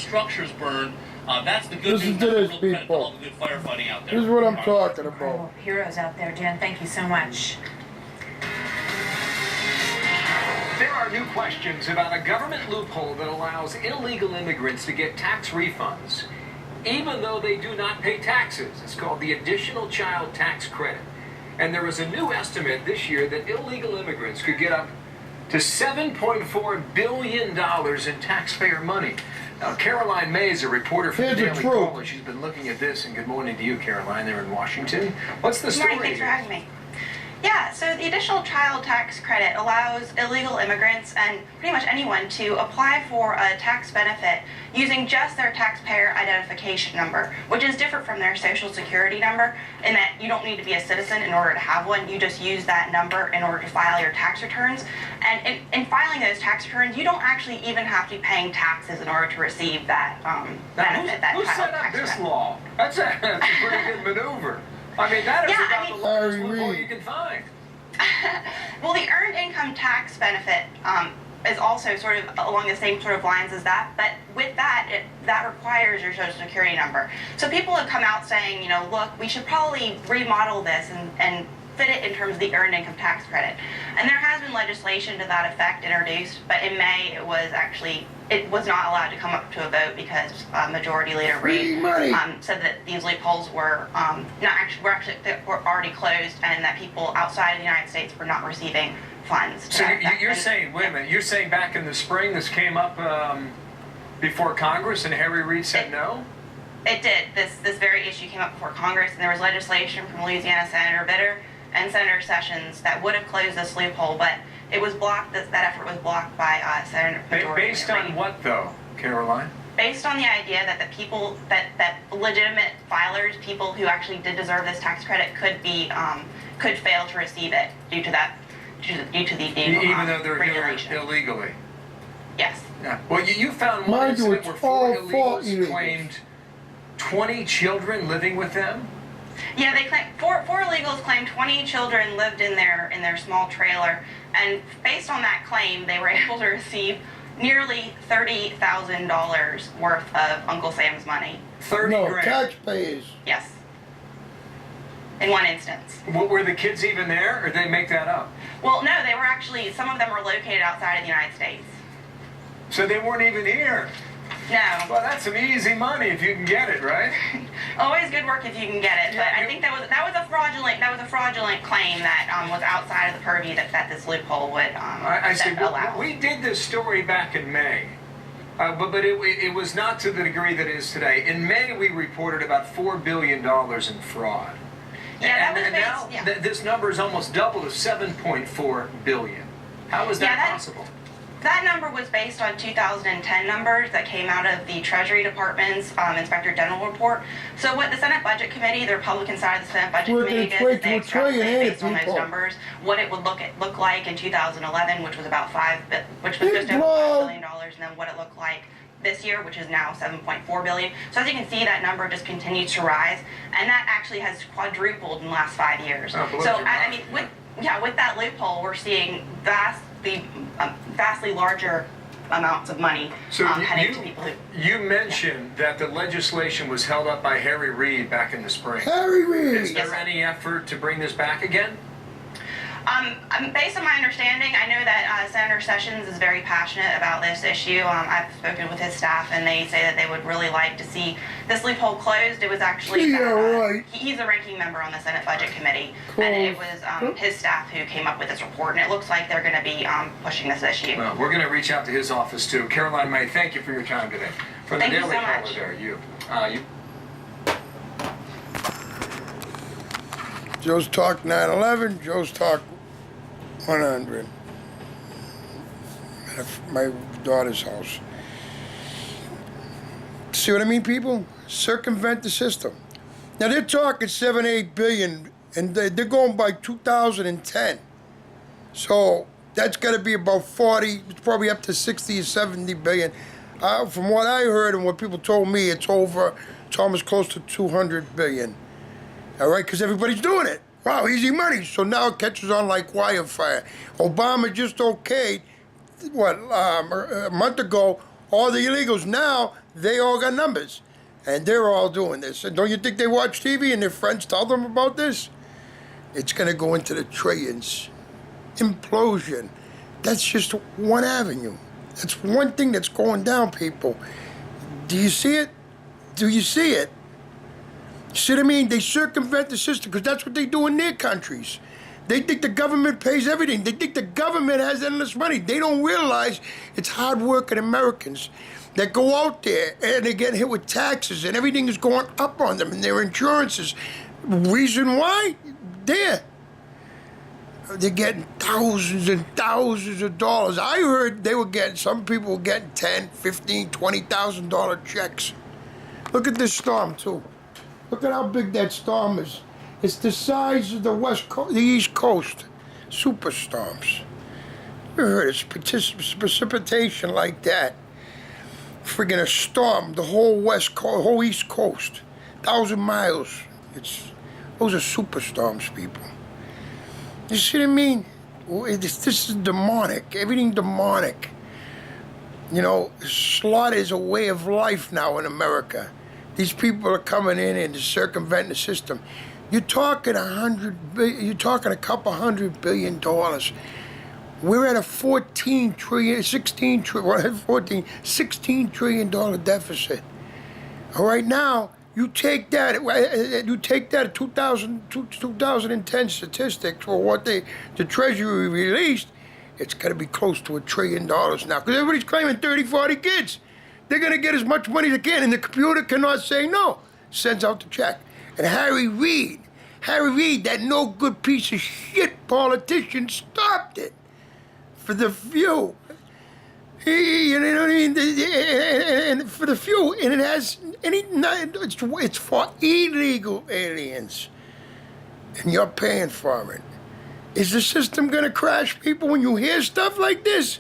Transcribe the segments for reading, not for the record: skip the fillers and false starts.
structures burned. That's the good Listen news. to That's this, the real credit to all people. the good firefighting out there. This is what I'm All right. talking about. Incredible heroes out there, Jen. Thank you so much. There are new questions about a government loophole that allows illegal immigrants to get tax refunds, even though they do not pay taxes. It's called the Additional Child Tax Credit. And there is a new estimate this year that illegal immigrants could get up to $7.4 billion in taxpayer money. Now, Caroline May is a reporter for the Here's the Daily truth. Caller. She's been looking at this, and good morning to you, Caroline, there in Washington. What's the Good story? morning, thanks for here? having me. Yeah, so the additional child tax credit allows illegal immigrants and pretty much anyone to apply for a tax benefit using just their taxpayer identification number, which is different from their social security number in that you don't need to be a citizen in order to have one. You just use that number in order to file your tax returns. And in filing those tax returns, you don't actually even have to be paying taxes in order to receive that benefit, that Who child set up tax this credit. law? That's a pretty good maneuver. I mean, that is Yeah, about I mean- the largest Harry loophole Reid. you can find. Well, the earned income tax benefit is also sort of along the same sort of lines as that, but with that, that requires your social security number. So people have come out saying, you know, look, we should probably remodel this and fit it in terms of the earned income tax credit. And there has been legislation to that effect introduced, but in May it was not allowed to come up to a vote because Majority Leader Reid said that these loopholes were were already closed and that people outside of the United States were not receiving funds. So you're saying, wait a minute, you're saying back in the spring this came up before Congress and Harry Reid said no? It did. This very issue came up before Congress, and there was legislation from Louisiana Senator Vitter and Senator Sessions that would have closed this loophole, but it was blocked. That effort was blocked by Senator Majority Based Leader on Reid. what, though, Caroline? Based on the idea that the people that legitimate filers, people who actually did deserve this tax credit, could fail to receive it due to the Even though they're regulation. here illegally. Yes. Yeah. Well, you found one Mind you, incident it's where four all for illegals illegals. claimed 20 children living with them? Yeah, they claim four illegals claimed 20 children lived in their small trailer, and based on that claim, they were able to receive nearly $30,000 worth of Uncle Sam's money. 30 No, grand. taxpayers. Yes. In one instance. Were the kids even there, or did they make that up? Well, no, they were actually, some of them were located outside of the United States. So they weren't even here. No. Well, that's some easy money if you can get it, right? Always good work if you can get it, but I think that was a fraudulent claim that was outside of the purview that this loophole would I see. allow. We did this story back in May, but it was not to the degree that it is today. In May, we reported about $4 billion in fraud. Yeah, that was and based, now yeah. this number is almost double to $7.4 billion. How is that possible? That number was based on 2010 numbers that came out of the Treasury Department's Inspector General report. So what the Senate Budget Committee, the Republican side of the Senate Budget Committee did, is they extrapolated based on those numbers what it would look like in 2011, which was about which was just over $5 billion, and then what it looked like this year, which is now $7.4 billion. So as you can see, that number just continues to rise, and that actually has quadrupled in the last 5 years. So I mean, with that loophole, we're seeing vastly larger amounts of money heading to people who... You mentioned that the legislation was held up by Harry Reid back in the spring. Harry Reid! Is there any effort to bring this back again? Based on my understanding, I know that Senator Sessions is very passionate about this issue. I've spoken with his staff, and they say that they would really like to see this loophole closed. It was actually he's a ranking member on the Senate Budget Committee, and it was his staff who came up with this report, and it looks like they're going to be pushing this issue. Well, we're going to reach out to his office too. Caroline May, thank you for your time today. From the Daily Caller there, you. Joe's Talk 911, Joe's Talk 100. At my daughter's house. See what I mean, people? Circumvent the system. Now they're talking 7-8 billion, and they're going by 2010. So that's got to be about 40, it's probably up to 60 or 70 billion. From what I heard and what people told me, it's almost close to 200 billion. All right, because everybody's doing it. Wow, easy money. So now it catches on like wildfire. Obama just okayed, a month ago, all the illegals. Now they all got numbers. And they're all doing this. And don't you think they watch TV and their friends tell them about this? It's going to go into the trillions. Implosion. That's just one avenue. That's one thing that's going down, people. Do you see it? Do you see it? See what I mean? They circumvent the system because that's what they do in their countries. They think the government pays everything. They think the government has endless money. They don't realize it's hard-working Americans that go out there and they get hit with taxes and everything is going up on them and their insurances. Reason why? They're getting thousands and thousands of dollars. I heard they were getting, some people were getting $10,000, $15,000, $20,000 checks. Look at this storm too. Look at how big that storm is. It's the size of the East Coast. Superstorms. You heard of precipitation like that? Friggin' a storm, the whole West Coast, whole East Coast, 1,000 miles. Those are superstorms, people. You see what I mean? This is demonic. Everything demonic. You know, slaughter is a way of life now in America. These people are coming in and circumventing the system. You're talking you're talking a couple $100 billion. We're at a $16 trillion deficit. All right, now you take that 2010 statistics for what the Treasury released. It's got to be close to $1 trillion now because everybody's claiming 30, 40 kids. They're going to get as much money as they can, and the computer cannot say no. Sends out the check. And Harry Reid, that no good piece of shit politician, stopped it for the few. You know what I mean? And for the few, and it has it's for illegal aliens, and you're paying for it. Is the system gonna crash, people? When you hear stuff like this,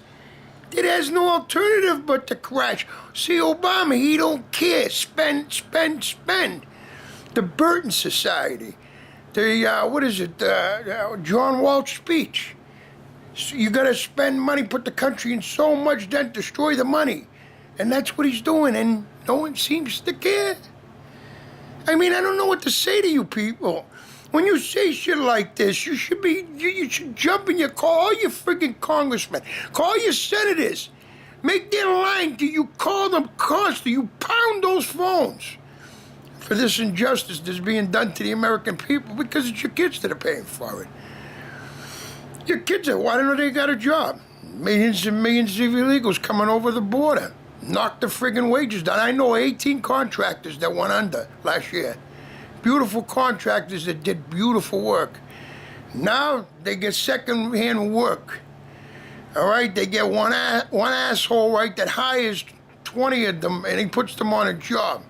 it has no alternative but to crash. See, Obama, he don't care. Spend. The Burton Society, John Walsh speech. So you gotta spend money, put the country in so much debt, destroy the money. And that's what he's doing, and no one seems to care. I mean, I don't know what to say to you people. When you say shit like this, you should jump in your car, all your freaking congressmen, call your senators, make their line to you, call them constantly, you pound those phones for this injustice that's being done to the American people because it's your kids that are paying for it. Your kids are, why don't they got a job? Millions and millions of illegals coming over the border. Knock the friggin' wages down. I know 18 contractors that went under last year. Beautiful contractors that did beautiful work. Now they get second-hand work. All right, they get one asshole, right, that hires 20 of them and he puts them on a job.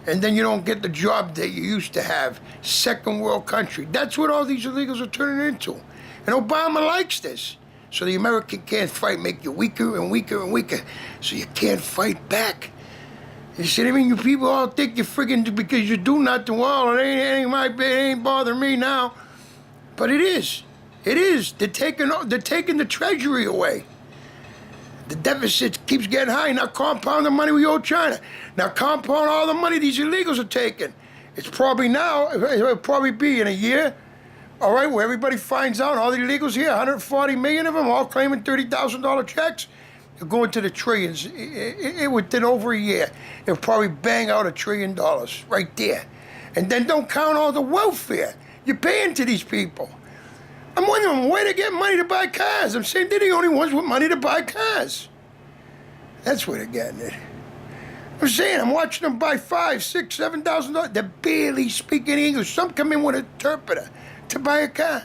And then you don't get the job that you used to have. Second world country. That's what all these illegals are turning into. And Obama likes this. So the American can't fight, make you weaker and weaker and weaker. So you can't fight back. You see what I mean? You people all think you're friggin' because you do nothing. Well, it ain't bothering me now. But it is. It is. They're taking the treasury away. The deficit keeps getting high. Now compound the money we owe China. Now compound all the money these illegals are taking. It's probably now, it'll probably be in a year, all right, where everybody finds out all the illegals here, 140 million of them, all claiming $30,000 checks. They're going to the trillions. Within over a year, they'll probably bang out $1 trillion right there. And then don't count all the welfare you're paying to these people. I'm wondering where they get money to buy cars. I'm saying they're the only ones with money to buy cars. That's where they're getting it. I'm saying I'm watching them buy $5,000, $6,000, $7,000. They're barely speaking English. Some come in with an interpreter to buy a car.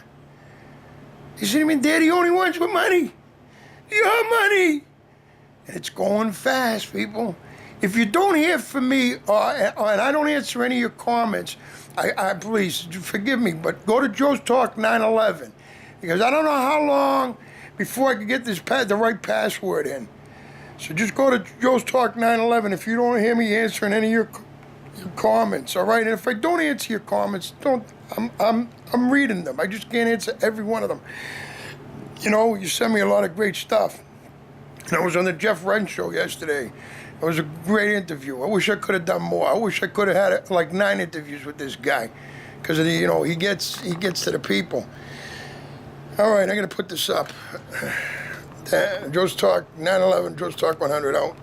You see what I mean? They're the only ones with money. Your money. And it's going fast, people. If you don't hear from me, and I don't answer any of your comments, I please forgive me, but go to Joe's Talk 911 because I don't know how long before I can get the right password in. So just go to Joe's Talk 911 if you don't hear me answering any of your comments, all right? And if I don't answer your comments, I'm reading them. I just can't answer every one of them. You know, you send me a lot of great stuff. And I was on the Jeff Wren show yesterday. It was a great interview. I wish I could have done more. I wish I could have had like 9 interviews with this guy, because you know he gets to the people. All right, I'm gonna put this up. Joe's Talk 911, Joe's Talk 100 out.